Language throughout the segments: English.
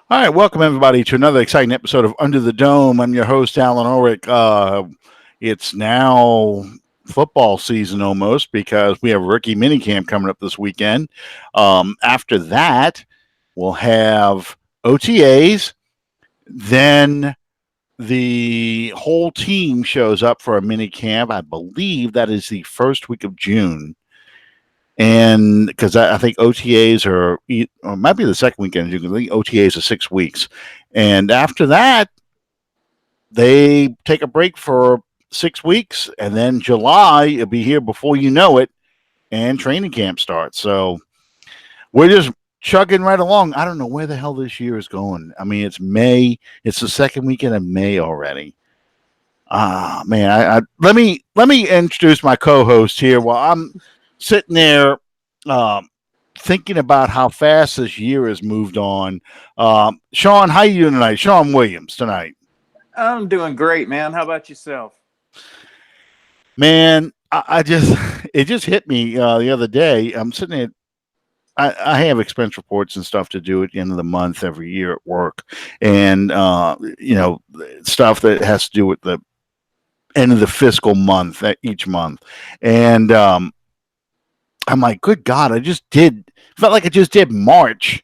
All right, welcome everybody to another exciting episode of Under the Dome. I'm your host, Alan Ulrich. It's now football season almost because we have rookie minicamp coming up this weekend. After that, we'll have OTAs. Then the whole team shows up for a minicamp. I believe that is the first week of June. And because I think OTAs are, or it might be the second weekend, you can think OTAs are 6 weeks. And after that, they take a break for 6 weeks. And then July, it'll be here before you know it. And training camp starts. So we're just chugging right along. I don't know where the hell this year is going. I mean, it's May. It's the second weekend of May already. Man, let me introduce my co-host here. While I'm sitting there thinking about how fast this year has moved on. Sean, how you doing tonight? Sean Williams tonight. I'm doing great, man. How about yourself? Man, I just it just hit me the other day. I'm sitting there. I have expense reports and stuff to do at the end of the month every year at work, and stuff that has to do with the end of the fiscal month each month, and I'm like, good God, felt like I just did March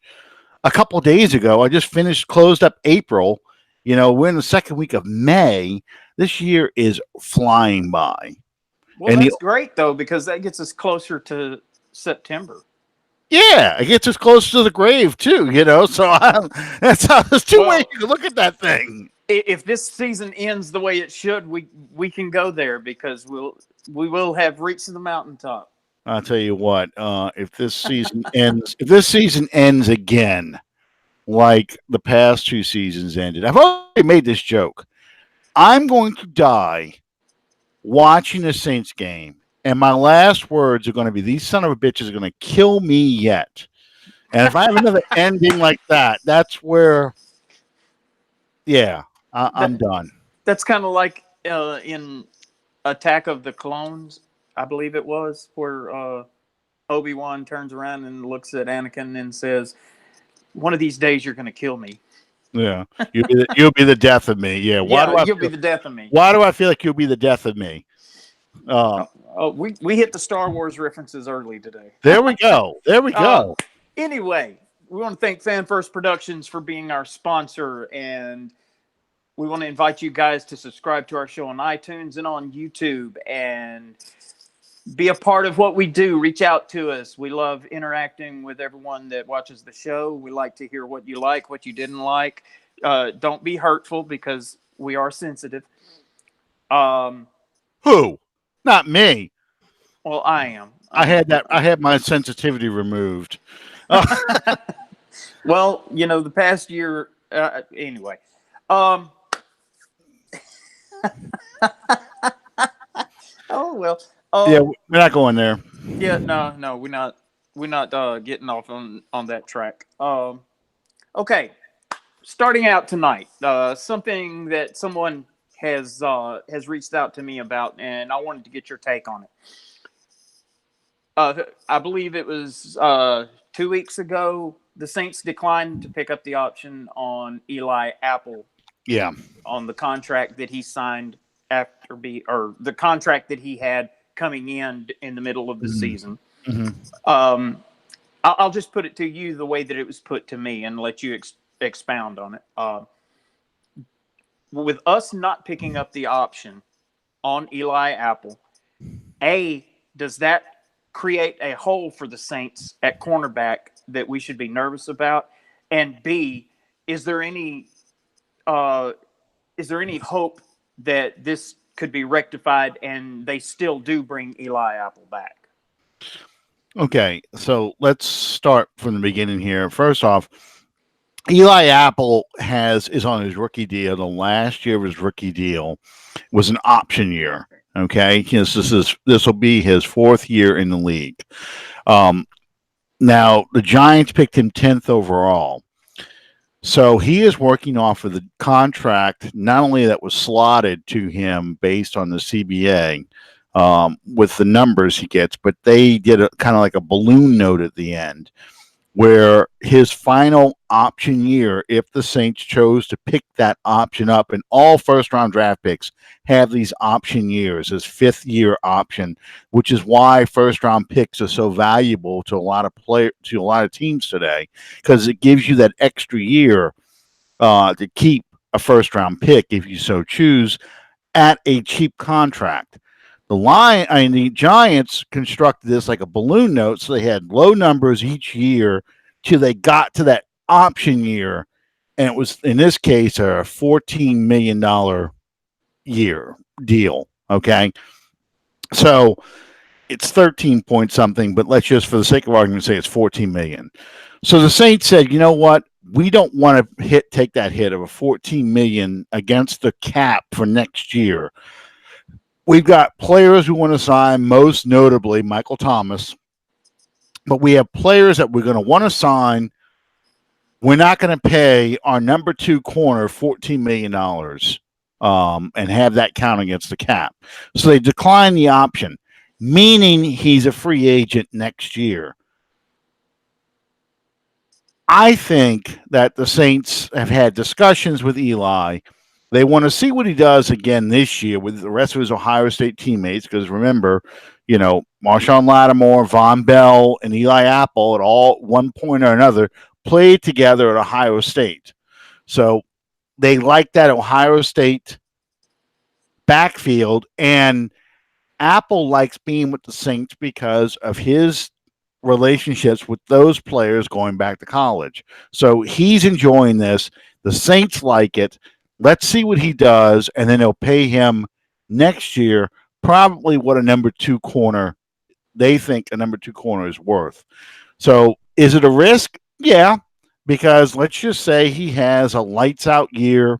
a couple of days ago. I just closed up April. We're in the second week of May. This year is flying by. Well, that's great, though, because that gets us closer to September. Yeah, it gets us close to the grave, too, So there's two ways you can look at that thing. If this season ends the way it should, we can go there because we will have reached the mountaintop. I'll tell you what, if this season ends again, like the past two seasons ended, I've already made this joke. I'm going to die watching a Saints game, and my last words are going to be, these son of a bitches are going to kill me yet. And if I have another ending like that, that's where, I'm done. That's kind of like in Attack of the Clones, I believe it was, where Obi-Wan turns around and looks at Anakin and says, one of these days you're going to kill me. Yeah, you'll be the death of me. Yeah, you'll be the death of me. Why do I feel like you'll be the death of me? We hit the Star Wars references early today. There we go. Anyway, we want to thank Fan First Productions for being our sponsor, and we want to invite you guys to subscribe to our show on iTunes and on YouTube and be a part of what we do. Reach out to us. We love interacting with everyone that watches the show. We like to hear what you like, what you didn't like. Don't be hurtful because we are sensitive. Who? Not me. Well, I am. I had my sensitivity removed. Well, the past year. Anyway. Oh well. Yeah, we're not going there. Yeah, no, we're not getting off on that track. Okay, starting out tonight, something that someone has reached out to me about, and I wanted to get your take on it. I believe it was 2 weeks ago. The Saints declined to pick up the option on Eli Apple. Yeah, on the contract that he signed or the contract that he had coming in the middle of the season. Mm-hmm. I'll just put it to you the way that it was put to me and let you expound on it. With us not picking up the option on Eli Apple, does that create a hole for the Saints at cornerback that we should be nervous about? And B, is there any hope that this could be rectified and they still do bring Eli Apple back? Okay, so let's start from the beginning here. First off, Eli Apple is on his rookie deal. The last year of his rookie deal was an option year. Okay, this will be his fourth year in the league. Now the Giants picked him 10th overall. So he is working off of the contract, not only that was slotted to him based on the CBA with the numbers he gets, but they did a kind of like a balloon note at the end where his final option year, if the Saints chose to pick that option up, and all first round draft picks have these option years as fifth year option, which is why first round picks are so valuable to a lot of teams today, because it gives you that extra year to keep a first round pick if you so choose at a cheap contract. The Giants constructed this like a balloon note, so they had low numbers each year till they got to that option year, and it was in this case a $14 million year deal. Okay, so it's 13 point something, but let's just for the sake of argument say it's 14 million. So the Saints said, you know what? We don't want to take that hit of a 14 million against the cap for next year. We've got players we want to sign, most notably Michael Thomas, but we have players that we're going to want to sign. We're not going to pay our number two corner $14 million and have that count against the cap. So they decline the option, meaning he's a free agent next year. I think that the Saints have had discussions with Eli. They want to see what he does again this year with the rest of his Ohio State teammates, because remember, Marshawn Lattimore, Von Bell, and Eli Apple at all one point or another played together at Ohio State. So they like that Ohio State backfield, and Apple likes being with the Saints because of his relationships with those players going back to college. So he's enjoying this. The Saints like it. Let's see what he does, and then they'll pay him next year probably what a number two corner they think a number two corner is worth. So is it a risk? Yeah, because let's just say he has a lights out year,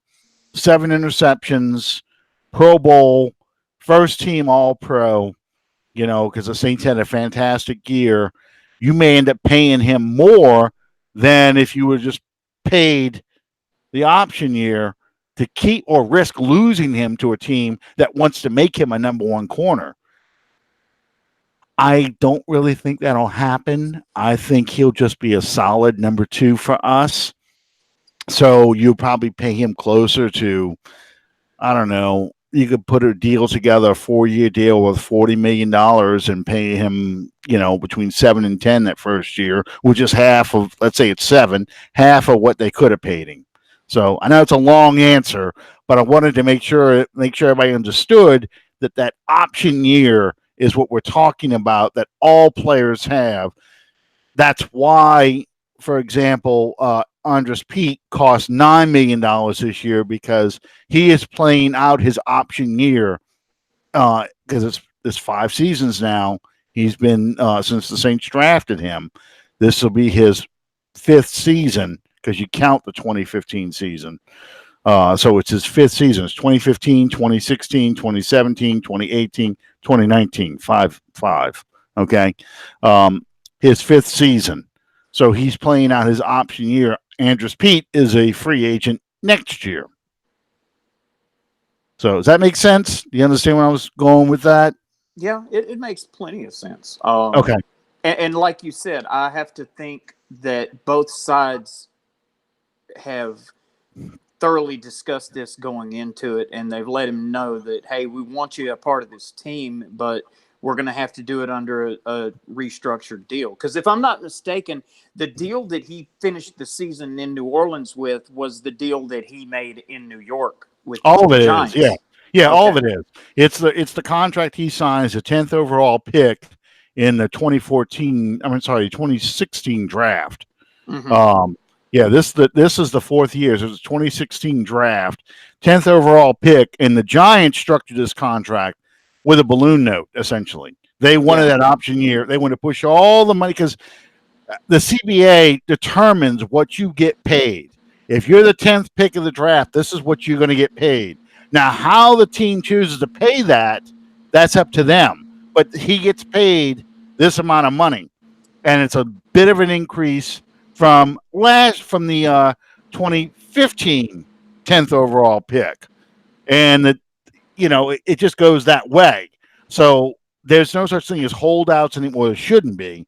7 interceptions, Pro Bowl, first team All Pro, because the Saints had a fantastic year. You may end up paying him more than if you were just paid the option year to keep or risk losing him to a team that wants to make him a number one corner. I don't really think that'll happen. I think he'll just be a solid number two for us. So you'll probably pay him closer to, I don't know, you could put a deal together, a 4-year deal with $40 million and pay him, between 7 and 10 that first year, which is half of, let's say it's 7, half of what they could have paid him. So I know it's a long answer, but I wanted to make sure everybody understood that option year is what we're talking about, that all players have. That's why, for example, Andres Pete cost $9 million this year, because he is playing out his option year because it's 5 seasons now. He's been since the Saints drafted him. This will be his 5th season because you count the 2015 season. So it's his 5th season. It's 2015, 2016, 2017, 2018, 2019, 5. Okay. His 5th season. So he's playing out his option year. Andres Pete is a free agent next year. So does that make sense? Do you understand where I was going with that? Yeah, it makes plenty of sense. Okay. And like you said, I have to think that both sides have thoroughly discussed this going into it, and they've let him know that, hey, we want you a part of this team, but we're going to have to do it under a restructured deal. Because if I'm not mistaken, the deal that he finished the season in New Orleans with was the deal that he made in New York with all the of it Giants. is, yeah, okay. All of it is. It's the contract he signs, the 10th overall pick in the 2016 draft. Mm-hmm. This is the 4th year. So it's 2016 draft, 10th overall pick, and the Giants structured this contract with a balloon note. Essentially, they wanted that option year. They want to push all the money because the CBA determines what you get paid. If you're the 10th pick of the draft, this is what you're going to get paid. Now, how the team chooses to pay that's up to them. But he gets paid this amount of money, and it's a bit of an increase from the 2015 10th overall pick, and it just goes that way. So there's no such thing as holdouts anymore. There shouldn't be.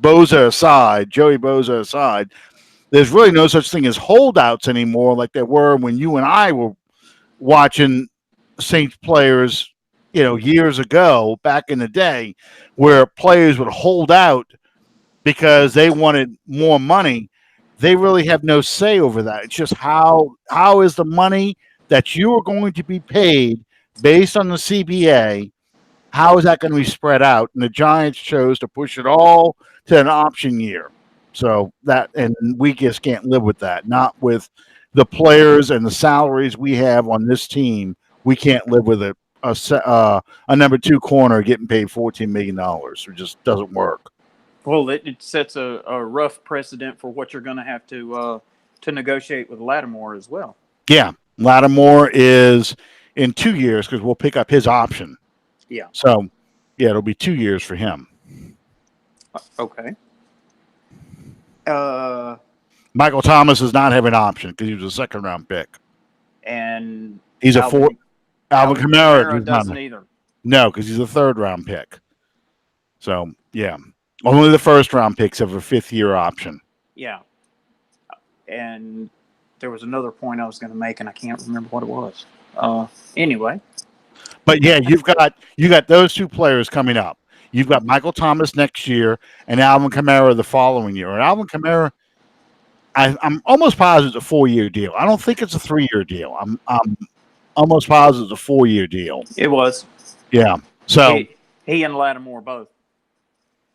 Joey Boza aside, there's really no such thing as holdouts anymore like there were when you and I were watching Saints players, years ago, back in the day, where players would hold out because they wanted more money. They really have no say over that. It's just how is the money that you are going to be paid based on the CBA, how is that going to be spread out? And the Giants chose to push it all to an option year. So and we just can't live with that. Not with the players and the salaries we have on this team. We can't live with a number 2 corner getting paid $14 million. It just doesn't work. Well, it sets a rough precedent for what you're going to have to negotiate with Lattimore as well. Yeah, Lattimore is in 2 years because we'll pick up his option. Yeah. So, yeah, it'll be 2 years for him. Okay. Michael Thomas does not have an option because he was a second-round pick. And he's Alvin Kamara doesn't either. No, because he's a third-round pick. So, yeah. Only the first-round picks have a fifth-year option. Yeah. And there was another point I was going to make, and I can't remember what it was. Anyway. But, yeah, you got those 2 players coming up. You've got Michael Thomas next year and Alvin Kamara the following year. And Alvin Kamara, I'm almost positive it's a 4-year deal. I don't think it's a 3-year deal. I'm almost positive it's a 4-year deal. It was. Yeah. So he and Lattimore both.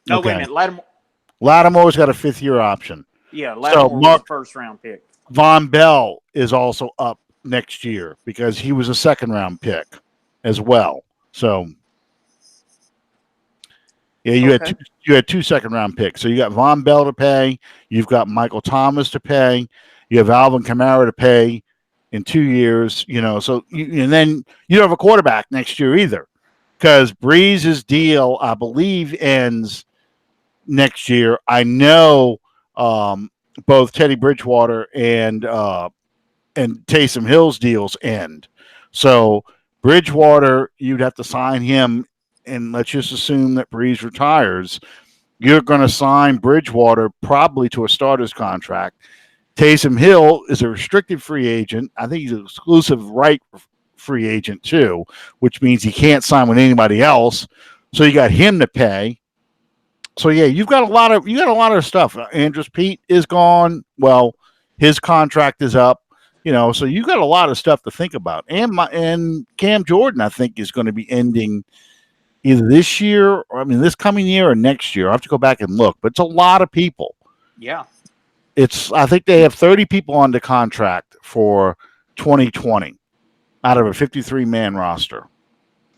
No, okay. Wait a minute. Lattimore's got a 5th-year option. Yeah, Lattimore was a first-round pick. Von Bell is also up next year because he was a second-round pick as well. So, yeah, you had 2 second-round picks. So you got Von Bell to pay. You've got Michael Thomas to pay. You have Alvin Kamara to pay in 2 years. So and then you don't have a quarterback next year either because Breeze's deal, I believe, ends next year. I know both Teddy Bridgewater and Taysom Hill's deals end. So Bridgewater, you'd have to sign him. And let's just assume that Breeze retires, you're going to sign Bridgewater probably to a starter's contract. Taysom Hill is a restricted free agent. I think he's an exclusive right free agent too, which means he can't sign with anybody else. So you got him to pay. So yeah, you got a lot of stuff. Andrews Pete is gone. Well, his contract is up. So you got a lot of stuff to think about. And Cam Jordan, I think, is going to be ending either this year or this coming year or next year. I have to go back and look, but it's a lot of people. Yeah. I think they have 30 people on the contract for 2020 out of a 53-man roster.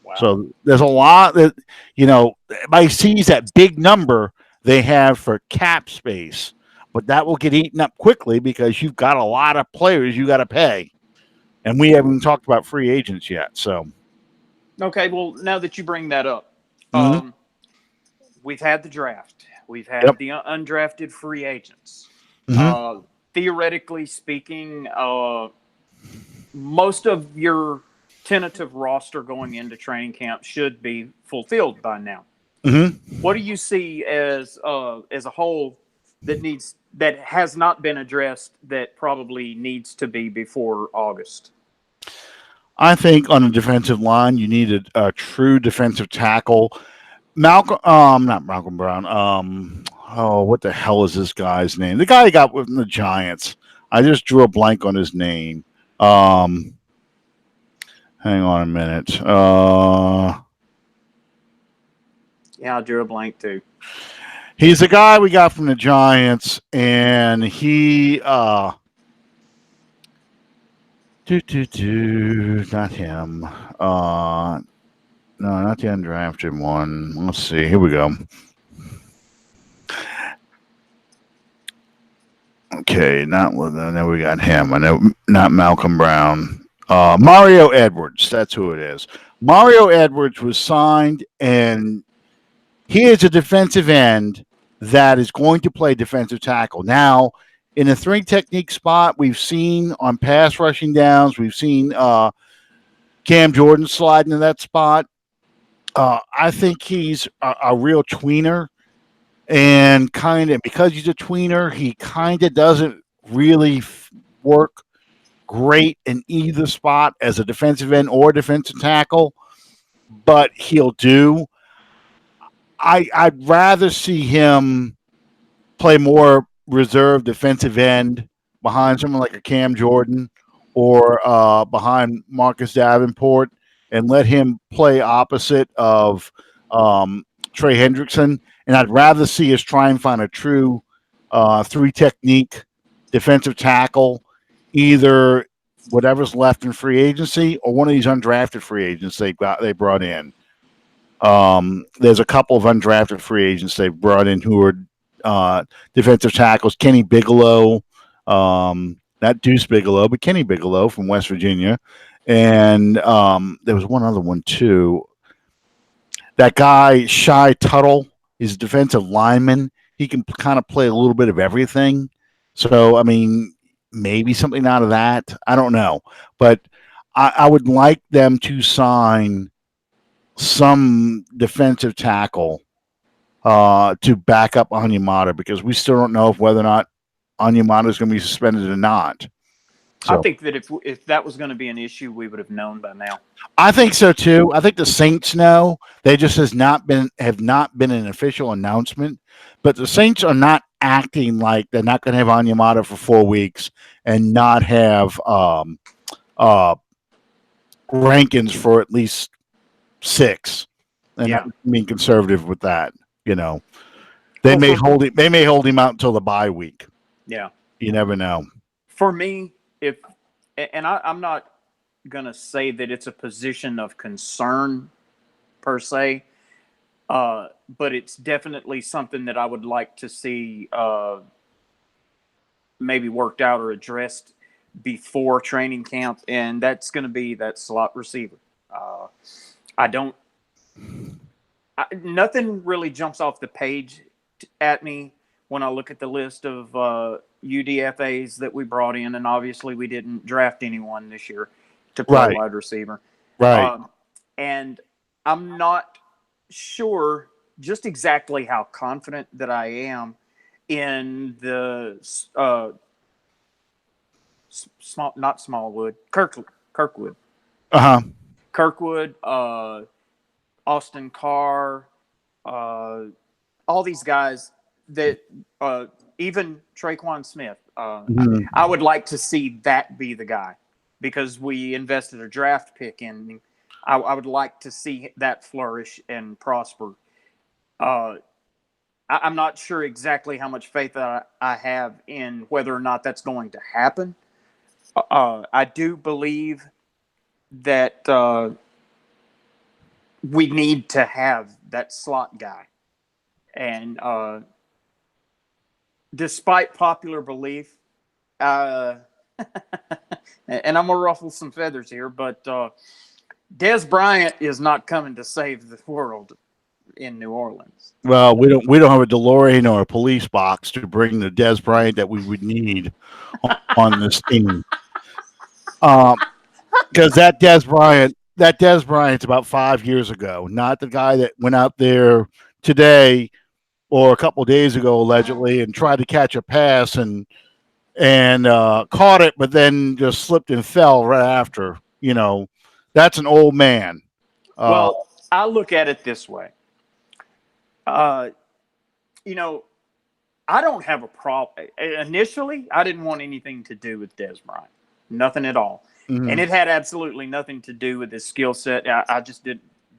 Wow. So there's a lot that, everybody sees that big number they have for cap space, but that will get eaten up quickly because you've got a lot of players you got to pay. And we haven't talked about free agents yet, so. Okay, well, now that you bring that up, we've had the draft. We've had the undrafted free agents. Mm-hmm. Theoretically speaking, most of your tentative roster going into training camp should be fulfilled by now. Mm-hmm. What do you see as a whole that has not been addressed that probably needs to be before August? I think on the defensive line, you need a true defensive tackle. Not Malcolm Brown. What the hell is this guy's name? The guy he got with the Giants. I just drew a blank on his name. Hang on a minute. Yeah, I drew a blank too. He's the guy we got from the Giants, and he not him. No, not the undrafted one. Let's see. Here we go. Okay, then we got him. I know, not Malcolm Brown. Mario Edwards. That's who it is. Mario Edwards was signed, and he is a defensive end that is going to play defensive tackle. Now, in the 3 technique spot, we've seen on pass rushing downs, we've seen Cam Jordan slide into that spot. I think he's a real tweener. and kind of because he's a tweener, he kind of doesn't really work great in either spot as a defensive end or defensive tackle, but he'll do. I'd rather see him play more reserve defensive end behind someone like a Cam Jordan or behind Marcus Davenport and let him play opposite of um, Trey Hendrickson. And I'd rather see us try and find a true three technique defensive tackle, either whatever's left in free agency or one of these undrafted free agents they brought in. There's a couple of undrafted free agents they brought in who are defensive tackles. Kenny Bigelow, not Deuce Bigelow, but Kenny Bigelow from West Virginia. And there was one other one too. That guy, Shy Tuttle, is a defensive lineman. He can kind of play a little bit of everything. So, I mean, maybe something out of that. I don't know. But I would like them to sign some defensive tackle to back up Onyemata because we still don't know whether or not Onyemata is going to be suspended or not. So, I think that if that was going to be an issue, we would have known by now. I think so too. I think the Saints know. They just have not been an official announcement, but the Saints are not acting like they're not going to have Onyemata for 4 weeks and not have Rankins for at least 6. And I'm being conservative with that. You know, they may hold him out until the bye week. Yeah, you never know. For me, I'm not gonna say that it's a position of concern per se, but it's definitely something that I would like to see maybe worked out or addressed before training camp, and that's going to be that slot receiver. Nothing really jumps off the page at me when I look at the list of UDFAs that we brought in, and obviously we didn't draft anyone this year to play wide receiver. Right. And I'm not sure just exactly how confident that I am in the Kirkwood. Kirkwood, Austin Carr, all these guys that even Traquan Smith. I would like to see that be the guy because we invested a draft pick in. I would like to see that flourish and prosper. I'm not sure exactly how much faith I have in whether or not that's going to happen. I do believe that we need to have that slot guy. And despite popular belief, and I'm going to ruffle some feathers here, but Dez Bryant is not coming to save the world in New Orleans. Well, we don't have a DeLorean or a police box to bring the Dez Bryant that we would need on this team. Because that Dez Bryant's about 5 years ago, not the guy that went out there today or a couple of days ago allegedly and tried to catch a pass and caught it, but then just slipped and fell right after. You know, that's an old man. Well, I look at it this way. You know, I don't have a problem. Initially, I didn't want anything to do with Dez Bryant. Nothing at all. Mm-hmm. And it had absolutely nothing to do with his skill set. I just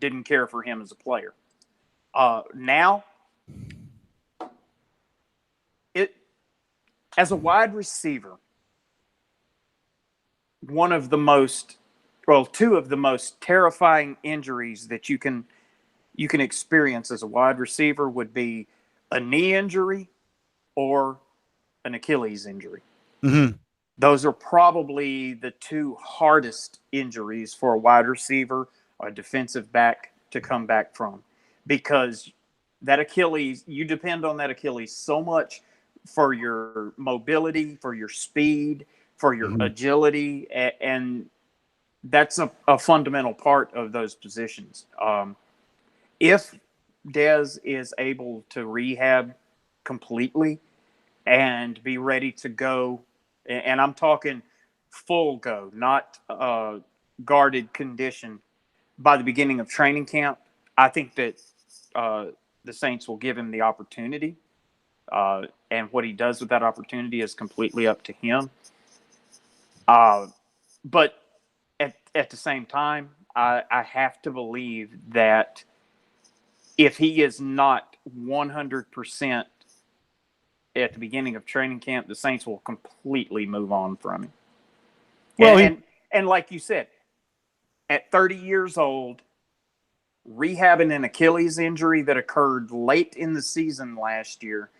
didn't care for him as a player. Now, as a wide receiver, two of the most terrifying injuries that you can experience as a wide receiver would be a knee injury or an Achilles injury. Mm-hmm. Those are probably the two hardest injuries for a wide receiver or a defensive back to come back from, because that Achilles, you depend on that Achilles so much for your mobility, for your speed, for your agility, and that's a fundamental part of those positions. If Dez is able to rehab completely and be ready to go, and I'm talking full go, not guarded condition, by the beginning of training camp, I think that the Saints will give him the opportunity. And what he does with that opportunity is completely up to him. But at the same time, I have to believe that if he is not 100% at the beginning of training camp, the Saints will completely move on from him. Well, and like you said, at 30 years old, rehabbing an Achilles injury that occurred late in the season last year,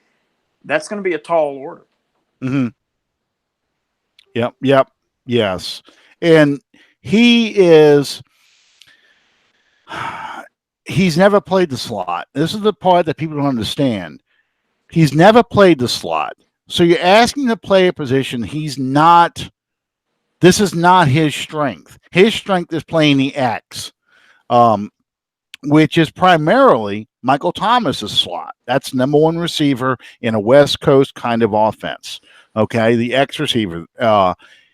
that's going to be a tall order. Mm-hmm. Yep. Yes. And he's never played the slot. This is the part that people don't understand. He's never played the slot. So you're asking to play a position this is not his strength. His strength is playing the X, which is primarily Michael Thomas's slot. That's number one receiver in a West Coast kind of offense. Okay, the X receiver.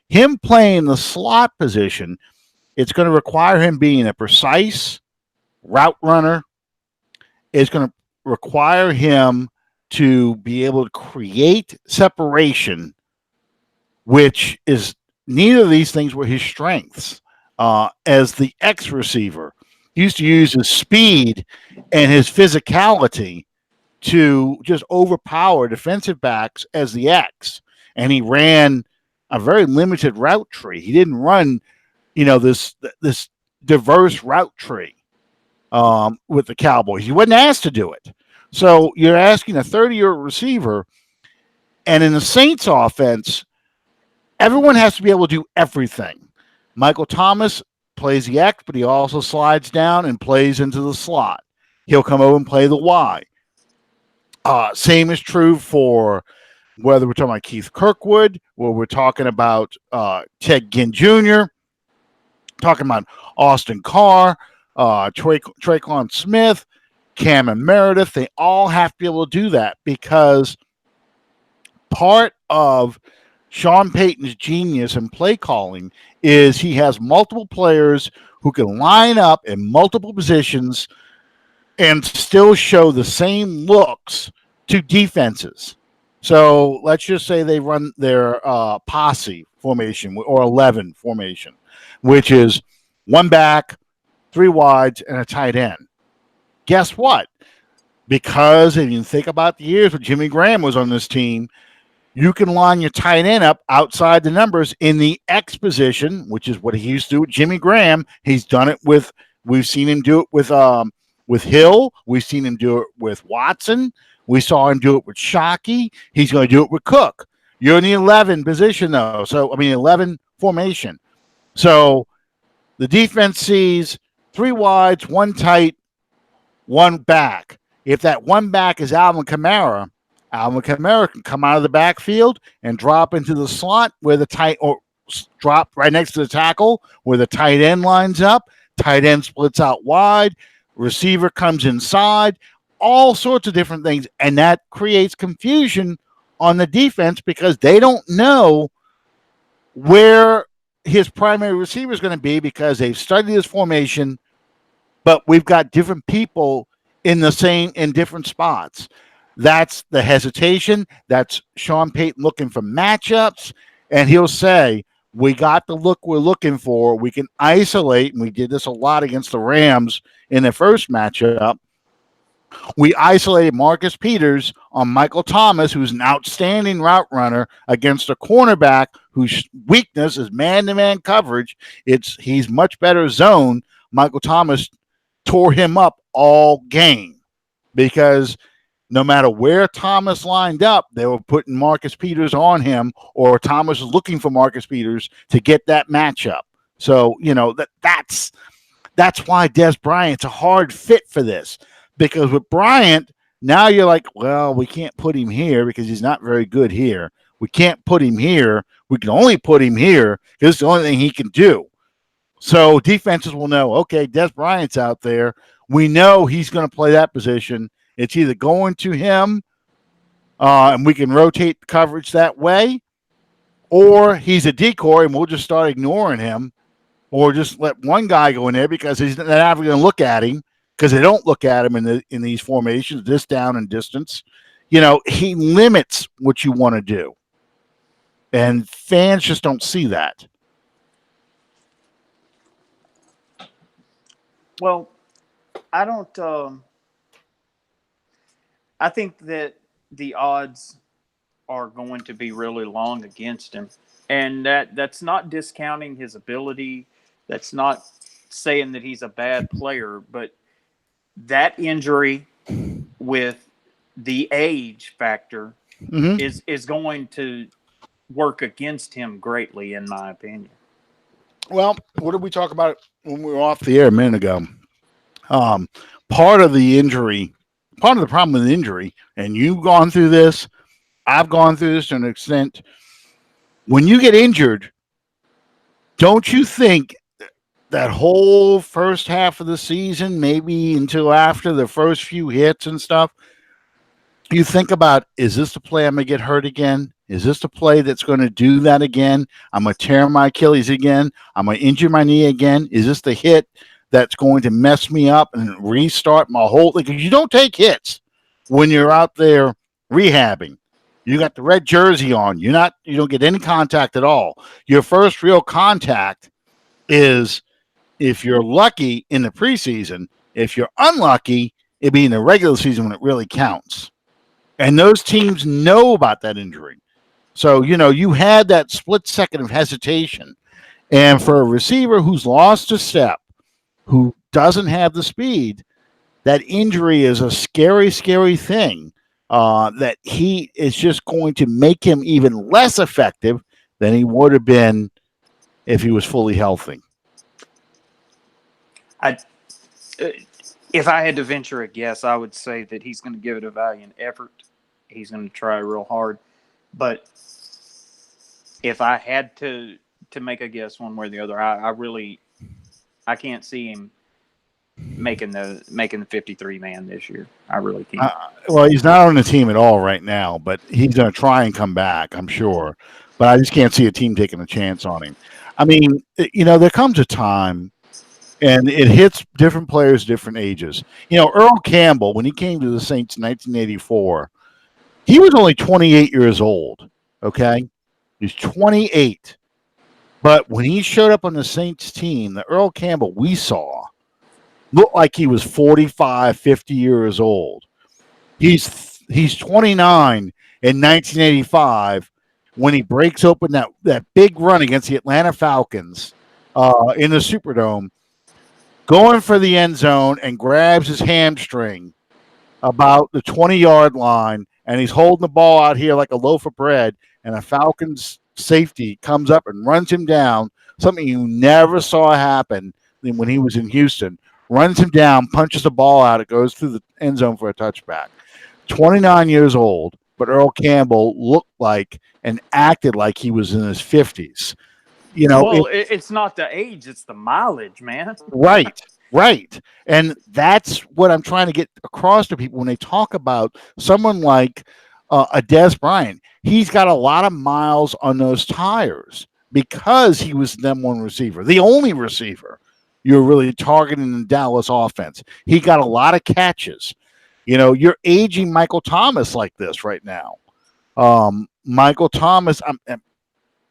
Him playing the slot position, it's going to require him being a precise route runner. It's going to require him to be able to create separation, which is neither of these things were his strengths. As the X receiver, he used to use his speed and his physicality to just overpower defensive backs as the X. And he ran a very limited route tree. He didn't run, this diverse route tree with the Cowboys. He wasn't asked to do it. So you're asking a 30-year receiver, and in the Saints offense, everyone has to be able to do everything. Michael Thomas plays the X, but he also slides down and plays into the slot. He'll come over and play the Y. Same is true for whether we're talking about Keith Kirkwood, or we're talking about Ted Ginn Jr., talking about Austin Carr, Traquan Smith, Cameron Meredith. They all have to be able to do that, because part of Sean Payton's genius in play calling is he has multiple players who can line up in multiple positions and still show the same looks to defenses. So let's just say they run their posse formation or 11 formation, which is one back, three wides, and a tight end. Guess what? Because if you think about the years when Jimmy Graham was on this team, you can line your tight end up outside the numbers in the X position, which is what he used to do with Jimmy Graham. He's done it we've seen him do it with Hill. We've seen him do it with Watson. We saw him do it with Shockey. He's going to do it with Cook. You're in the 11 position, though. 11 formation. So the defense sees three wides, one tight, one back. If that one back is Alvin Kamara can come out of the backfield and drop into the slot where the tight, or drop right next to the tackle where the tight end lines up. Tight end splits out wide. Receiver comes inside. All sorts of different things. And that creates confusion on the defense because they don't know where his primary receiver is going to be, because they've studied his formation, but we've got different people in different spots. That's the hesitation. That's Sean Payton looking for matchups. And he'll say, we got the look we're looking for. We can isolate, and we did this a lot against the Rams in the first matchup. We isolated Marcus Peters on Michael Thomas, who's an outstanding route runner, against a cornerback whose weakness is man-to-man coverage. He's much better zone. Michael Thomas tore him up all game because no matter where Thomas lined up, they were putting Marcus Peters on him, or Thomas was looking for Marcus Peters to get that matchup. So, that's why Des Bryant's a hard fit for this. Because with Bryant, now you're like, well, we can't put him here because he's not very good here. We can't put him here. We can only put him here because it's the only thing he can do. So defenses will know, okay, Des Bryant's out there. We know he's going to play that position. It's either going to him, and we can rotate the coverage that way, or he's a decoy and we'll just start ignoring him, or just let one guy go in there because he's not going to look at him because they don't look at him in these formations, this down and distance. He limits what you want to do, and fans just don't see that. Well, I don't. I think that the odds are going to be really long against him, and that's not discounting his ability. That's not saying that he's a bad player, but that injury with the age factor is going to work against him greatly, in my opinion. Well, what did we talk about when we were off the air a minute ago? Part of the problem with the injury, and you've gone through this, I've gone through this to an extent. When you get injured, don't you think that whole first half of the season, maybe until after the first few hits and stuff, you think about, is this the play I'm going to get hurt again? Is this the play that's going to do that again? I'm going to tear my Achilles again. I'm going to injure my knee again. Is this the hit that's going to mess me up and restart my whole thing? Because you don't take hits when you're out there rehabbing. You got the red jersey on. You don't get any contact at all. Your first real contact is, if you're lucky, in the preseason. If you're unlucky, it'd be in the regular season when it really counts. And those teams know about that injury. So, you had that split second of hesitation. And for a receiver who's lost a step, who doesn't have the speed, that injury is a scary, scary thing. That he is just going to make him even less effective than he would have been if he was fully healthy. If I had to venture a guess, I would say that he's going to give it a valiant effort. He's going to try real hard. But if I had to make a guess one way or the other, I can't see him making the 53 man this year. I really can't. Well, he's not on the team at all right now, but he's going to try and come back, I'm sure. But I just can't see a team taking a chance on him. I mean, there comes a time, and it hits different players, different ages. Earl Campbell, when he came to the Saints in 1984, he was only 28 years old, okay? He's 28. But when he showed up on the Saints team, the Earl Campbell we saw looked like he was 45, 50 years old. He's 29 in 1985 when he breaks open that big run against the Atlanta Falcons in the Superdome, going for the end zone, and grabs his hamstring about the 20-yard line, and he's holding the ball out here like a loaf of bread, and a Falcons safety comes up and runs him down, something you never saw happen when he was in Houston. Runs him down, punches the ball out, it goes through the end zone for a touchback. 29 years old, but Earl Campbell looked like and acted like he was in his 50s. It's not the age, it's the mileage, man. Right. And that's what I'm trying to get across to people when they talk about someone like a Dez Bryant. He's got a lot of miles on those tires because he was the number one receiver, the only receiver you're really targeting in the Dallas offense. He got a lot of catches. You're aging Michael Thomas like this right now. Michael Thomas,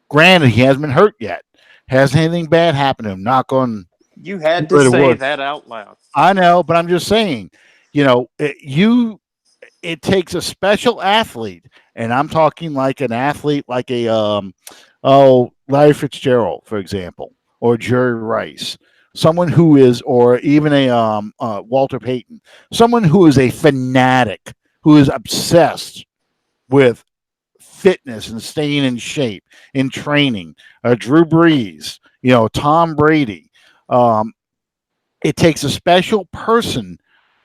granted, he hasn't been hurt yet. Hasn't anything bad happened to him? Knock on. You had to say that out loud. I know, but I'm just saying, it takes a special athlete, and I'm talking like an athlete like a Larry Fitzgerald, for example, or Jerry Rice, someone who is, or even a Walter Payton, someone who is a fanatic, who is obsessed with fitness and staying in shape, in training. Drew Brees, Tom Brady. It takes a special person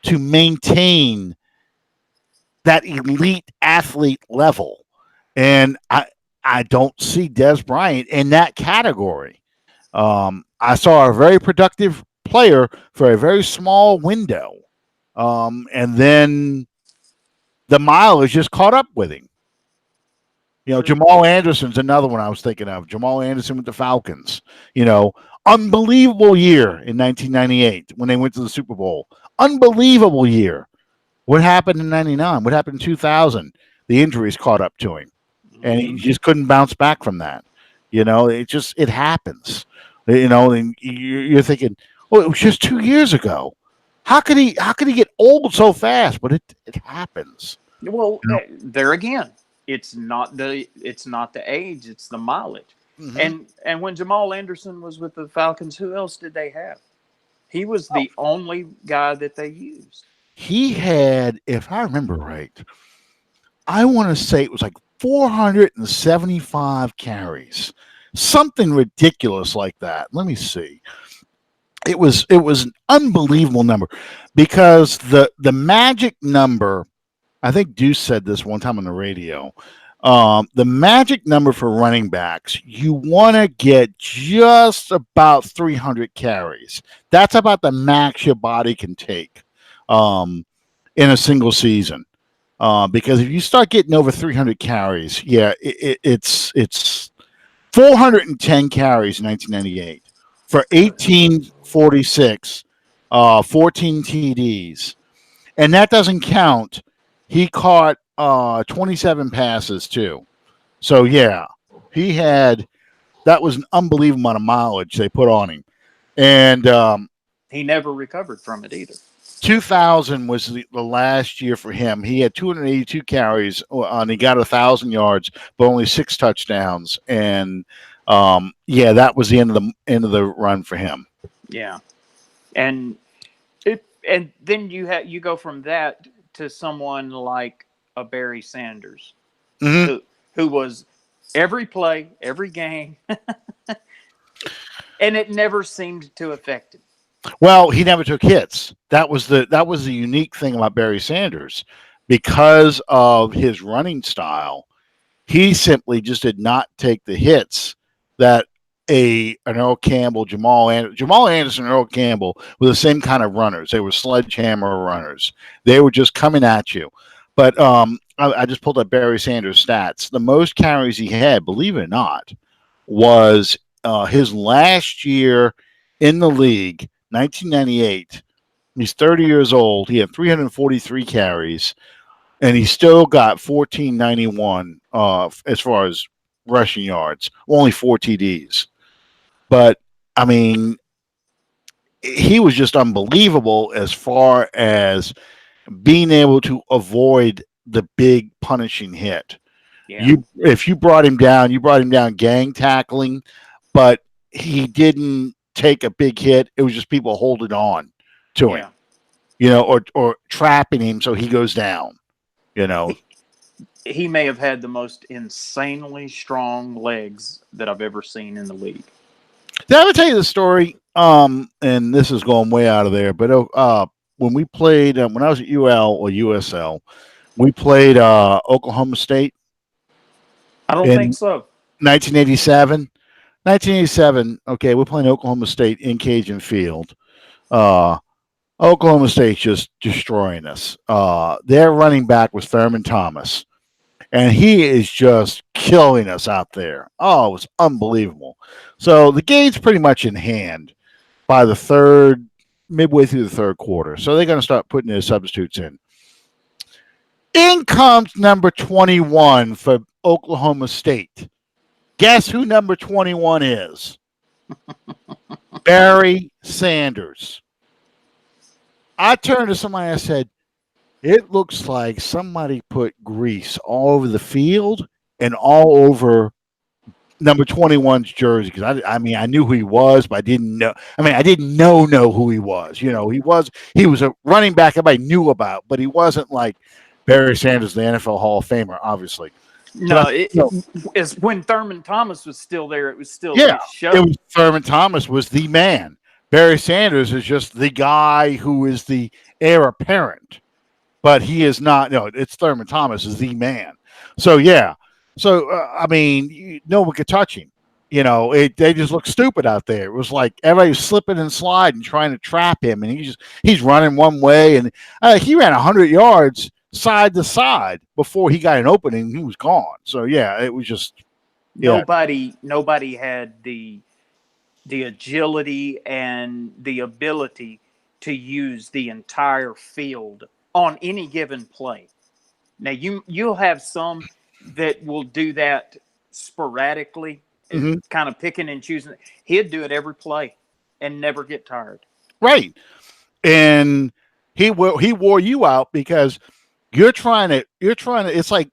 to maintain that elite athlete level. And I don't see Dez Bryant in that category. I saw a very productive player for a very small window. And then the mileage just caught up with him. Jamal Anderson's another one I was thinking of. Jamal Anderson with the Falcons. Unbelievable year in 1998 when they went to the Super Bowl. Unbelievable year. What happened in 99? What happened in 2000? The injuries caught up to him, and he just couldn't bounce back from that. It happens. And you're thinking, oh, it was just 2 years ago. How could he get old so fast? But it happens. Well, there again, it's not the age, it's the mileage. Mm-hmm. And when Jamal Anderson was with the Falcons, who else did they have? He was the only guy that they used. He had, if I remember right, I want to say it was like 475 carries, something ridiculous like that. Let me see. It was an unbelievable number because the magic number, I think Deuce said this one time on the radio. The magic number for running backs, you want to get just about 300 carries. That's about the max your body can take in a single season. Because if you start getting over 300 carries, it's 410 carries in 1998 for 1846, 14 TDs. And that doesn't count. He caught 27 passes too. So that was an unbelievable amount of mileage they put on him. And he never recovered from it either. 2000 was the last year for him. He had 282 carries and he got 1,000 yards, but only 6 touchdowns. And that was the end of the run for him. Yeah, and then you go from that to someone like a Barry Sanders, mm-hmm. who was every play, every game, and it never seemed to affect him. Well, he never took hits. That was the unique thing about Barry Sanders. Because of his running style, he simply just did not take the hits that an Earl Campbell, Jamal Anderson and Earl Campbell were the same kind of runners. They were sledgehammer runners. They were just coming at you. But I just pulled up Barry Sanders' stats. The most carries he had, believe it or not, was his last year in the league, 1998. He's 30 years old. He had 343 carries, and he still got 1491 as far as rushing yards, only 4 TDs. But, I mean, he was just unbelievable as far as being able to avoid the big punishing hit. Yeah. If you brought him down gang tackling, but he didn't take a big hit. It was just people holding on to him, or trapping him so he goes down, He may have had the most insanely strong legs that I've ever seen in the league. Did I ever tell you the story? And this is going way out of there, but when we played, when I was at UL or USL, we played Oklahoma State. I don't think so. 1987. 1987, okay, we're playing Oklahoma State in Cajun Field. Oklahoma State just destroying us. Their running back was Thurman Thomas, and he is just killing us out there. Oh, it was unbelievable. So the game's pretty much in hand by midway through the third quarter. So they're going to start putting their substitutes in. In comes number 21 for Oklahoma State. Guess who number 21 is? Barry Sanders. I turned to somebody and I said, it looks like somebody put grease all over the field and all over number 21's jersey. Because I knew who he was, but I didn't know. I didn't know who he was. He was a running back everybody knew about, but he wasn't like Barry Sanders, the NFL Hall of Famer, obviously. No, it's when Thurman Thomas was still there. It was still his show. Thurman Thomas was the man. Barry Sanders is just the guy who is the heir apparent, but he is not. No, it's Thurman Thomas is the man. So no one could touch him. They just look stupid out there. It was like everybody was slipping and sliding, trying to trap him, and he's running one way, and he ran 100 yards side to side before he got an opening. He was gone. So yeah, it was just nobody had the agility and the ability to use the entire field on any given play. Now you'll have some that will do that sporadically, kind of picking and choosing. He'd do it every play and never get tired. right. And he wore you out because you're trying to. It's like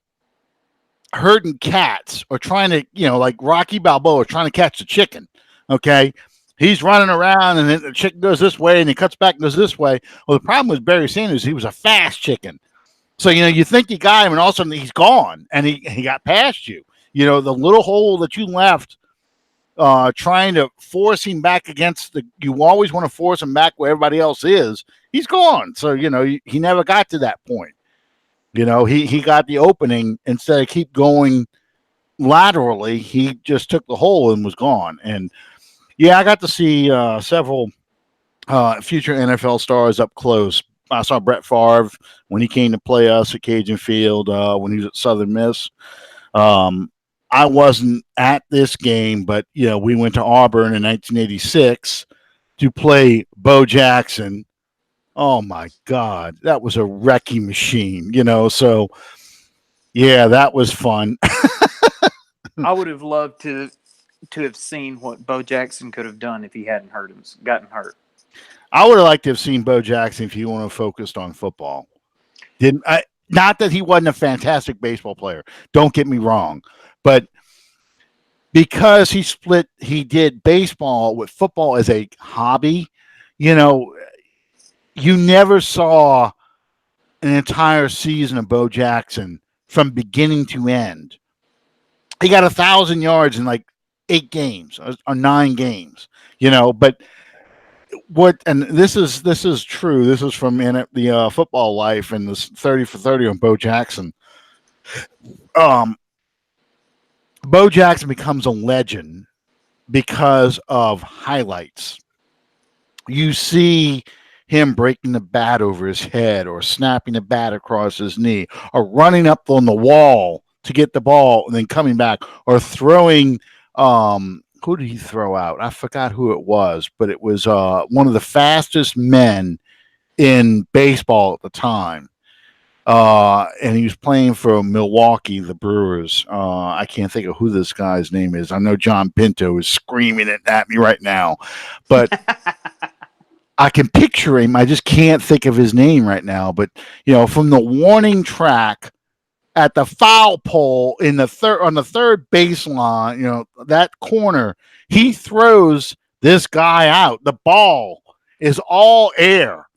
herding cats or trying to, like Rocky Balboa trying to catch the chicken. Okay. He's running around and then the chicken goes this way and he cuts back and goes this way. Well, the problem with Barry Sanders, he was a fast chicken. So, you think you got him and all of a sudden he's gone and he got past you. The little hole that you left trying to force him back you always want to force him back where everybody else is. He's gone. So, he never got to that point. He got the opening instead of keep going laterally. He just took the hole and was gone. And yeah, I got to see several future NFL stars up close. I saw Brett Favre when he came to play us at Cajun Field when he was at Southern Miss. I wasn't at this game, but we went to Auburn in 1986 to play Bo Jackson. Oh my God, that was a wrecking machine, So yeah, that was fun. I would have loved to have seen what Bo Jackson could have done if he hadn't gotten hurt. I would have liked to have seen Bo Jackson if he would have focused on football. Not that he wasn't a fantastic baseball player. Don't get me wrong, but because he did baseball with football as a hobby. You never saw an entire season of Bo Jackson from beginning to end. He got 1,000 yards in like 8 games or 9 games, but and this is true. This is from the Football Life and this 30 for 30 on Bo Jackson. Bo Jackson becomes a legend because of highlights. You see him breaking the bat over his head or snapping the bat across his knee or running up on the wall to get the ball and then coming back or throwing who did he throw out? I forgot who it was, but it was one of the fastest men in baseball at the time. And he was playing for Milwaukee, the Brewers. I can't think of who this guy's name is. I know John Pinto is screaming it at me right now, but I can picture him. I just can't think of his name right now. But from the warning track at the foul pole on the third baseline, that corner, he throws this guy out. The ball is all air.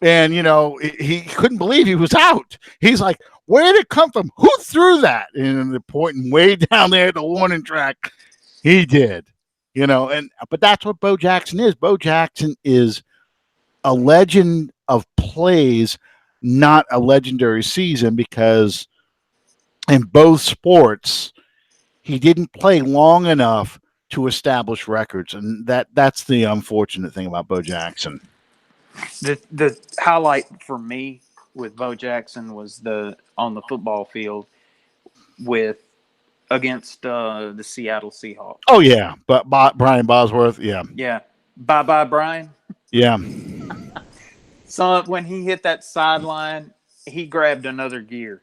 And, he couldn't believe he was out. He's like, where did it come from? Who threw that? And they're pointing way down there at the warning track. He did, but that's what Bo Jackson is. Bo Jackson is a legend of plays, not a legendary season, because in both sports, he didn't play long enough to establish records. And that's the unfortunate thing about Bo Jackson. The highlight for me with Bo Jackson was on the football field against the Seattle Seahawks. Oh yeah, but Brian Bosworth, yeah. Bye Brian. Yeah. So when he hit that sideline, he grabbed another gear,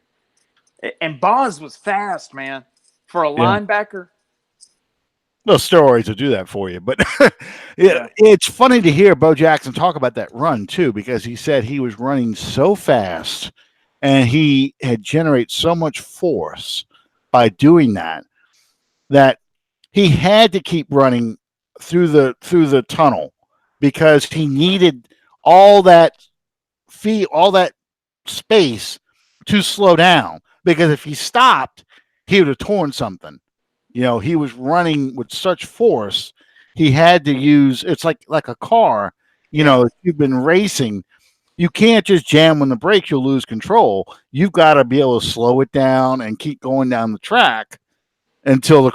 and Boz was fast, man, for a linebacker. No steroids will do that for you, but it's funny to hear Bo Jackson talk about that run too, because he said he was running so fast and he had generated so much force by doing that he had to keep running through the tunnel because he needed all that space to slow down, because if he stopped, he would have torn something. He was running with such force. He had to use, it's like a car, if you've been racing, you can't just jam on the brakes, you'll lose control. You've got to be able to slow it down and keep going down the track until it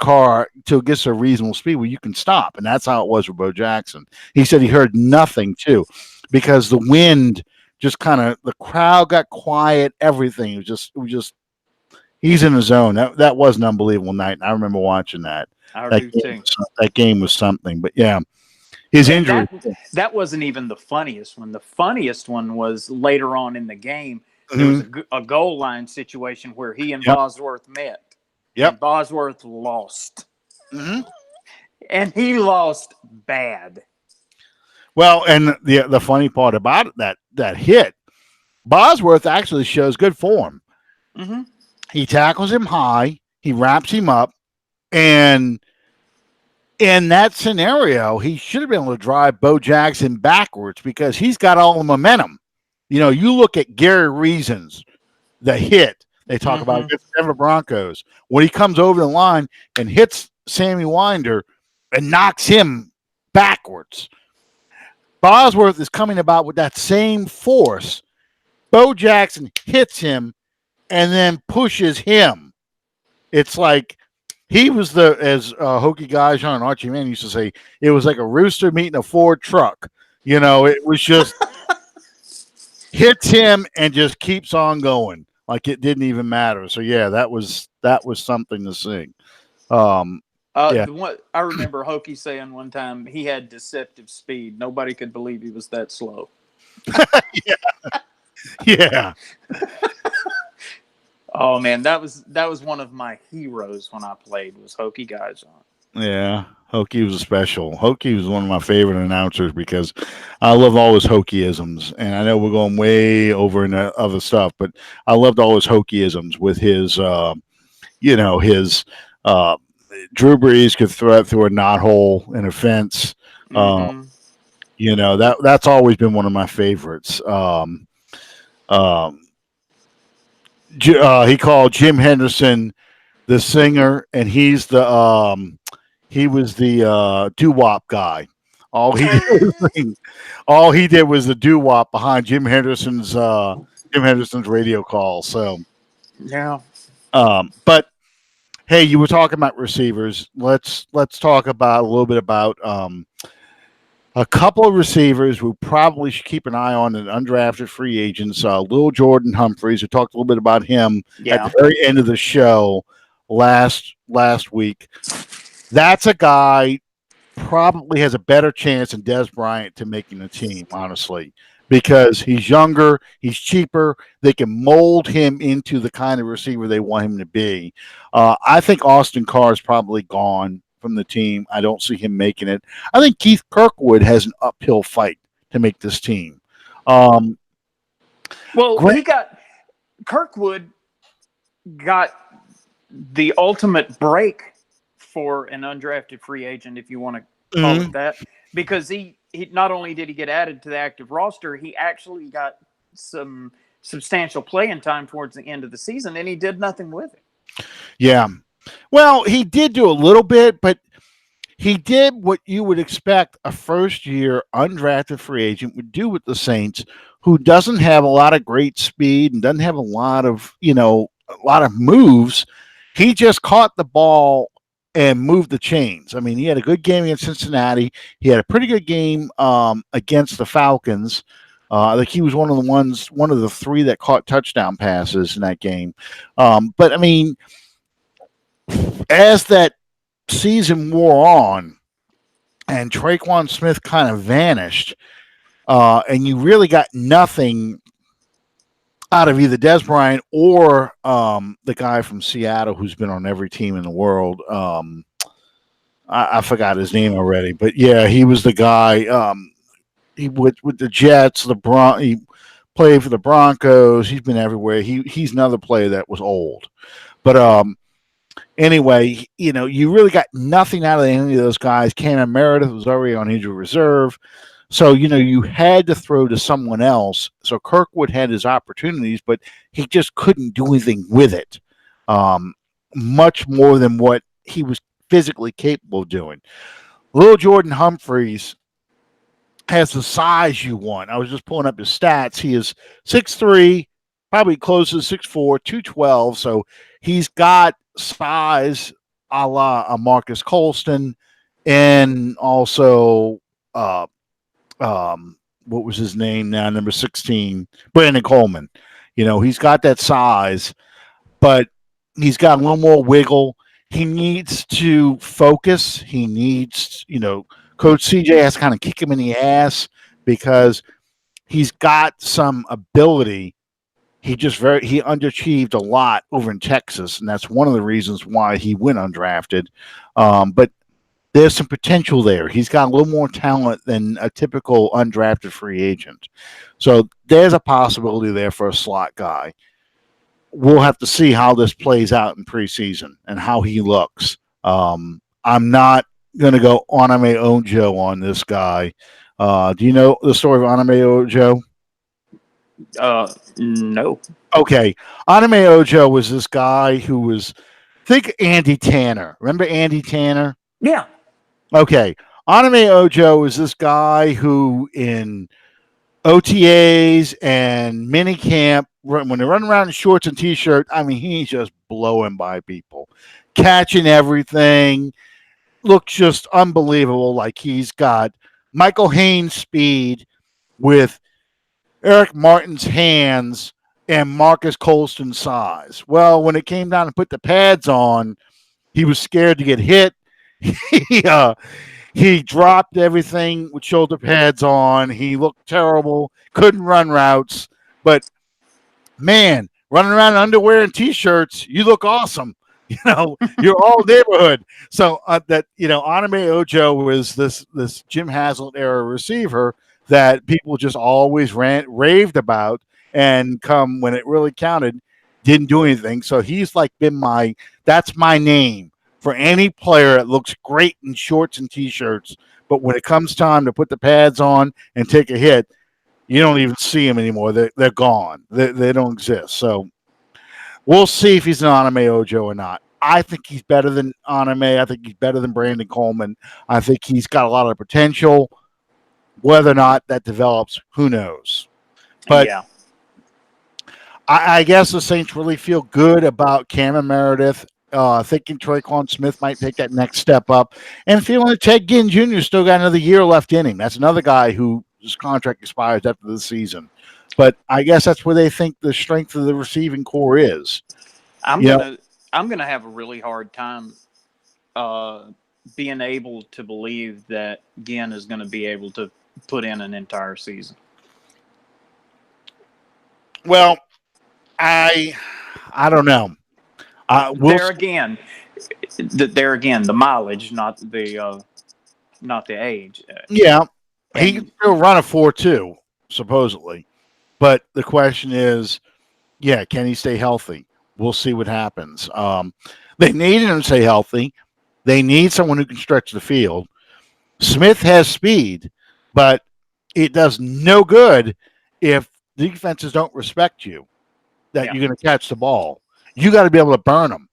gets to a reasonable speed where you can stop. And that's how it was with Bo Jackson. He said he heard nothing too, because the wind just the crowd got quiet. Everything it was just he's in the zone. That was an unbelievable night. I remember watching that. I do too. That game was something. But yeah, his And injury. that wasn't even the funniest one. The funniest one was later on in the game. There Mm-hmm. was a goal line situation where he and Yep. Bosworth met. Yep. And Bosworth lost. Mm-hmm. And he lost bad. Well, and the funny part about it, that hit, Bosworth actually shows good form. Mm-hmm. He tackles him high, he wraps him up, and in that scenario, he should have been able to drive Bo Jackson backwards because he's got all the momentum. You look at Gary Reason's the hit they talk about against the Denver Broncos when he comes over the line and hits Sammy Winder and knocks him backwards. Bosworth is coming about with that same force. Bo Jackson hits him and then pushes him. It's like he was as Hokey Guy John and Archie Mann used to say, it was like a rooster meeting a Ford truck. It was just hits him and just keeps on going like it didn't even matter. So yeah, that was something to see. Yeah. I remember Hokey saying one time he had deceptive speed. Nobody could believe he was that slow. Yeah. Oh man, that was one of my heroes when I played, was Hokey Guys on. Yeah, Hokey was special. Hokey was one of my favorite announcers because I love all his Hokeyisms, and I know we're going way over into other stuff, but I loved all his Hokeyisms with his, his Drew Brees could throw it through a knothole in a fence. That's always been one of my favorites. He called Jim Henderson the singer, and he was the doo-wop guy. All he did was the doo-wop behind Jim Henderson's radio call. So yeah. But hey, you were talking about receivers. Let's talk about a little bit about a couple of receivers we probably should keep an eye on, and undrafted free agents. Lil Jordan Humphreys. We talked a little bit about him at the very end of the show last week. That's a guy probably has a better chance than Des Bryant to making the team, honestly, because he's younger, he's cheaper. They can mold him into the kind of receiver they want him to be. I think Austin Carr is probably gone from the team. I don't see him making it. I think Keith Kirkwood has an uphill fight to make this team. Kirkwood got the ultimate break for an undrafted free agent, if you want to call it that, because he not only did he get added to the active roster, he actually got some substantial playing time towards the end of the season, and he did nothing with it. Yeah. Well, he did do a little bit, but he did what you would expect a first-year undrafted free agent would do with the Saints, who doesn't have a lot of great speed and doesn't have a lot of moves. He just caught the ball and moved the chains. I mean, he had a good game against Cincinnati. He had a pretty good game against the Falcons. I think he was one of the three that caught touchdown passes in that game. But I mean, as that season wore on and Traquan Smith kind of vanished, and you really got nothing out of either Des Bryant or the guy from Seattle who's been on every team in the world. I forgot his name already, but yeah, he was the guy. He with the Jets, he played for the Broncos. He's been everywhere. He's another player that was old, but anyway, you really got nothing out of any of those guys. Cameron Meredith was already on injury reserve. So, you had to throw to someone else. So Kirkwood had his opportunities, but he just couldn't do anything with it, much more than what he was physically capable of doing. Lil Jordan Humphreys has the size you want. I was just pulling up his stats. He is 6'3", probably close to 6'4", 212. So he's got size a la Marcus Colston, and also what was his name now? Number 16, Brandon Coleman. He's got that size, but he's got a little more wiggle. He needs to focus. He needs, Coach CJ has to kind of kick him in the ass because he's got some ability. He underachieved a lot over in Texas, and that's one of the reasons why he went undrafted. But there's some potential there. He's got a little more talent than a typical undrafted free agent. So there's a possibility there for a slot guy. We'll have to see how this plays out in preseason and how he looks. I'm not going to go Onome Ojo on this guy. Do you know the story of Onome Ojo? No. Okay. Onome Ojo was this guy who was, think Andy Tanner. Remember Andy Tanner? Yeah. Okay. Onome Ojo is this guy who in OTAs and minicamp, when they run around in shorts and T-shirt, I mean, he's just blowing by people, catching everything. Looks just unbelievable. Like he's got Michael Haynes speed with Eric Martin's hands and Marcus Colston's size. Well, when it came down to put the pads on, he was scared to get hit. He dropped everything with shoulder pads on. He looked terrible. Couldn't run routes. But, man, running around in underwear and T-shirts, you look awesome. You're all neighborhood. So Onome Ojo was this Jim Haslett era receiver that people just always raved about, and come when it really counted, didn't do anything. So he's like that's my name for any player that looks great in shorts and T-shirts, but when it comes time to put the pads on and take a hit, you don't even see them anymore. They're gone. They don't exist. So we'll see if he's an Onome Ojo or not. I think he's better than Onome. I think he's better than Brandon Coleman. I think he's got a lot of potential. Whether or not that develops, who knows? But yeah. I guess the Saints really feel good about Cameron Meredith. Thinking Traquan Smith might take that next step up, and feeling that Ted Ginn Jr. still got another year left in him. That's another guy whose contract expires after the season. But I guess that's where they think the strength of the receiving core is. I'm gonna have a really hard time being able to believe that Ginn is going to be able to put in an entire season. Well, I don't know. There again, the mileage, not the age. Yeah, he can still run a 4.2 supposedly, but the question is, can he stay healthy? We'll see what happens. They need him to stay healthy. They need someone who can stretch the field. Smith has speed, but it does no good if defenses don't respect you that you're going to catch the ball. You got to be able to burn them.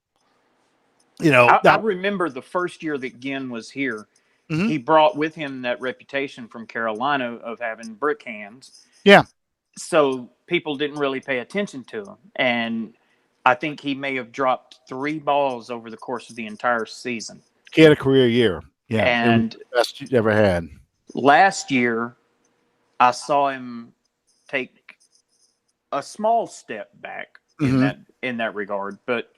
I remember the first year that Ginn was here, he brought with him that reputation from Carolina of having brick hands. Yeah. So people didn't really pay attention to him. And I think he may have dropped 3 balls over the course of the entire season. He had a career year. Yeah. And it was the best he's ever had. Last year, I saw him take a small step back in that regard. But,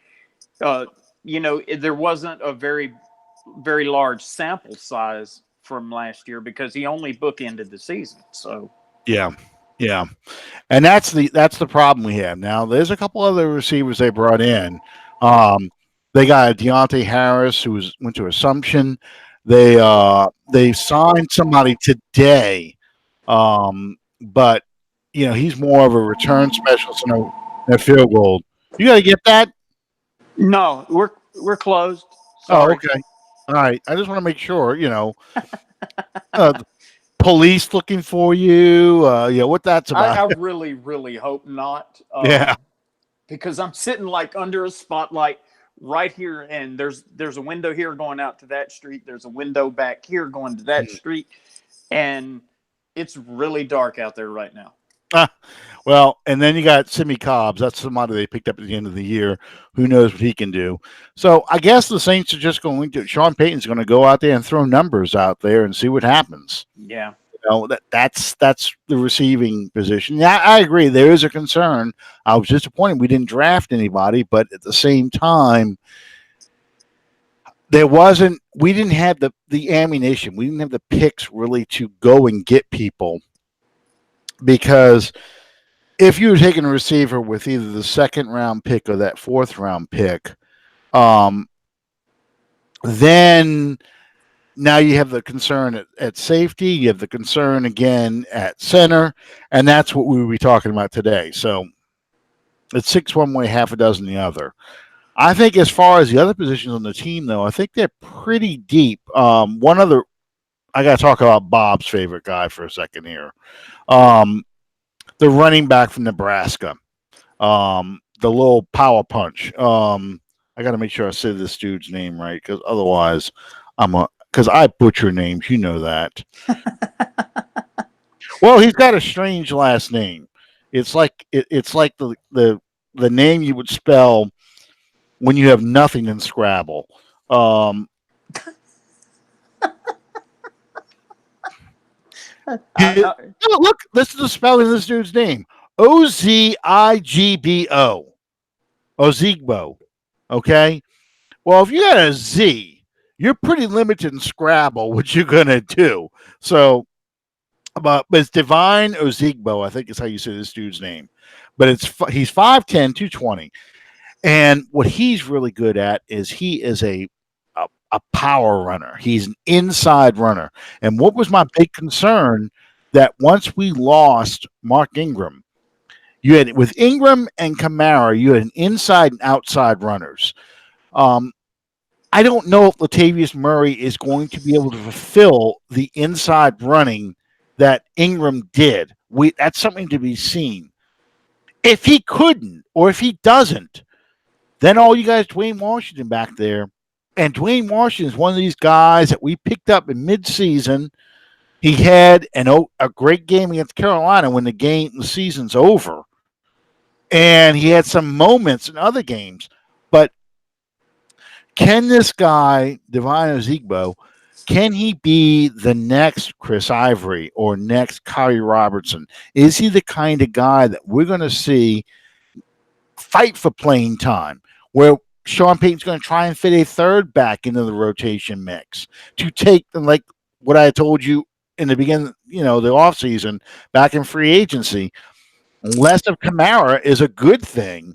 there wasn't a very, very large sample size from last year because he only bookended the season. So, yeah. And that's the problem we have now. There's a couple other receivers they brought in. They got Deontay Harris who went to Assumption. They signed somebody today, but he's more of a return specialist than a field goal. You got to get that. No, we're closed. Sorry. Oh, okay. All right. I just want to make sure. Police looking for you. What that's about. I really, really hope not. Because I'm sitting like under a spotlight right here, and there's a window here going out to that street. There's a window back here going to that street, and it's really dark out there right now. Ah, well, and then you got Simi Cobbs. That's somebody they picked up at the end of the year. Who knows what he can do? So I guess the Saints are just going to. Sean Payton's going to go out there and throw numbers out there and see what happens. Yeah. That's the receiving position. Yeah, I agree. There is a concern. I was disappointed we didn't draft anybody, but at the same time, there wasn't. We didn't have the ammunition. We didn't have the picks really to go and get people because if you were taking a receiver with either the second round pick or that fourth round pick, um, then now you have the concern at safety, you have the concern again at center, and that's what we will be talking about today. So it's 6 one way, half a dozen the other. I think as far as the other positions on the team, though, I think they're pretty deep. One other, I got to talk about Bob's favorite guy for a second here. The running back from Nebraska, the little power punch. I got to make sure I say this dude's name right because otherwise, because I butcher names. You know that. Well, he's got a strange last name. It's like it's like the name you would spell when you have nothing in Scrabble. Look, listen to the spelling of this dude's name. Ozigbo. Ozigbo. Okay. Well, if you got a Z, you're pretty limited in Scrabble, what you're going to do. So, but it's Divine Ozigbo, I think is how you say this dude's name. But he's 5'10", 220. And what he's really good at is he is a power runner. He's an inside runner. And what was my big concern that once we lost Mark Ingram, you had with Ingram and Kamara, you had an inside and outside runners. I don't know if Latavius Murray is going to be able to fulfill the inside running that Ingram did. That's something to be seen. If he couldn't, or if he doesn't, then all you guys, Dwayne Washington back there. And Dwayne Washington is one of these guys that we picked up in midseason. He had a great game against Carolina when the season's over. And he had some moments in other games. But can this guy, Divine Ozigbo, can he be the next Chris Ivory or next Kyrie Robertson? Is he the kind of guy that we're going to see fight for playing time, where Sean Payton's going to try and fit a third back into the rotation mix to take them, like what I told you in the beginning, the offseason, back in free agency? Less of Kamara is a good thing.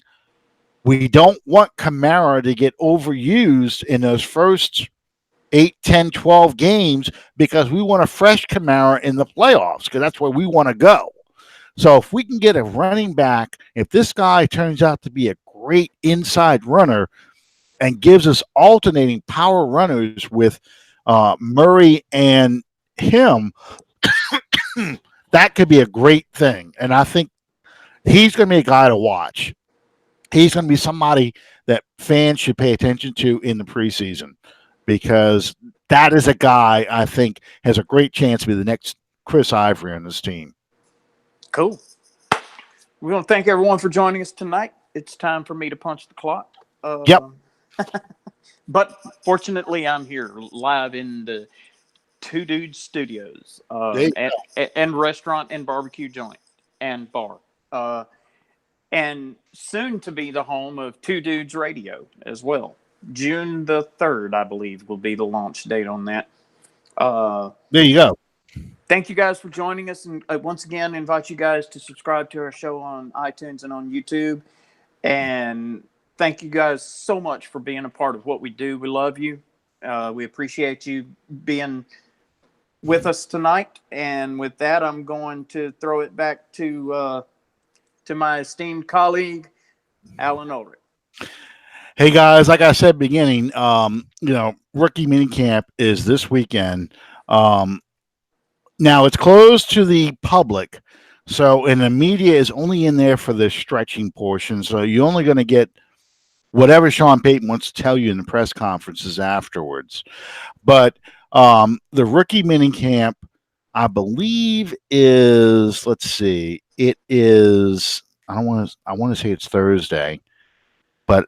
We don't want Kamara to get overused in those first 8, 10, 12 games because we want a fresh Kamara in the playoffs because that's where we want to go. So if we can get a running back, if this guy turns out to be a great inside runner and gives us alternating power runners with Murray and him, that could be a great thing. And I think he's going to be a guy to watch. He's going to be somebody that fans should pay attention to in the preseason because that is a guy I think has a great chance to be the next Chris Ivory on this team. Cool. We want to thank everyone for joining us tonight. It's time for me to punch the clock. Yep. But fortunately, I'm here live in the Two Dudes Studios and restaurant and barbecue joint and bar. And soon to be the home of Two Dudes Radio as well. June the 3rd, I believe, will be the launch date on that. There you go. Thank you guys for joining us. And once again, invite you guys to subscribe to our show on iTunes and on YouTube. And thank you guys so much for being a part of what we do. We love you. We appreciate you being with us tonight. And with that, I'm going to throw it back to my esteemed colleague, Alan Ulrich. Hey guys, like I said beginning, rookie minicamp is this weekend. Now it's closed to the public, and the media is only in there for the stretching portion. So you're only going to get whatever Sean Payton wants to tell you in the press conferences afterwards. But the rookie minicamp I believe is, let's see, it is, I want to say it's Thursday, but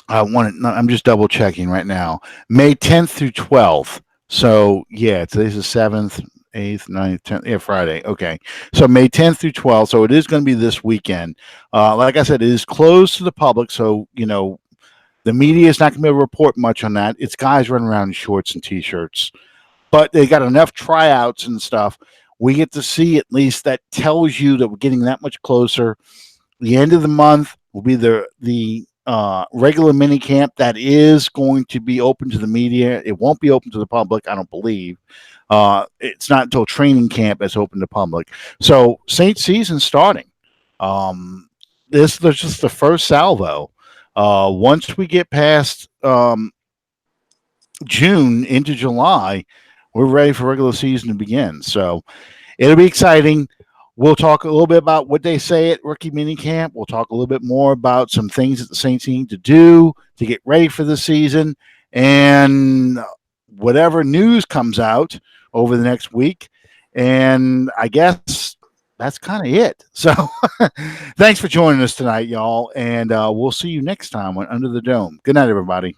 I'm just double checking right now. May 10th through 12th. So yeah, today's the 7th, 8th, 9th, 10th. Yeah, Friday. Okay. So May 10th through 12th. So it is going to be this weekend. Like I said, it is closed to the public. So, the media is not going to be able to report much on that. It's guys running around in shorts and t-shirts, but they got enough tryouts and stuff. We get to see, at least that tells you that we're getting that much closer. The end of the month will be the regular mini camp that is going to be open to the media. It won't be open to the public, I don't believe. It's not until training camp that's open to public. So Saint season starting. This is just the first salvo. Once we get past June into July, we're ready for regular season to begin. So it'll be exciting. We'll talk a little bit about what they say at rookie minicamp. We'll talk a little bit more about some things that the Saints need to do to get ready for the season, and whatever news comes out over the next week. And I guess that's kind of it. So thanks for joining us tonight, y'all. And we'll see you next time on Under the Dome. Good night, everybody.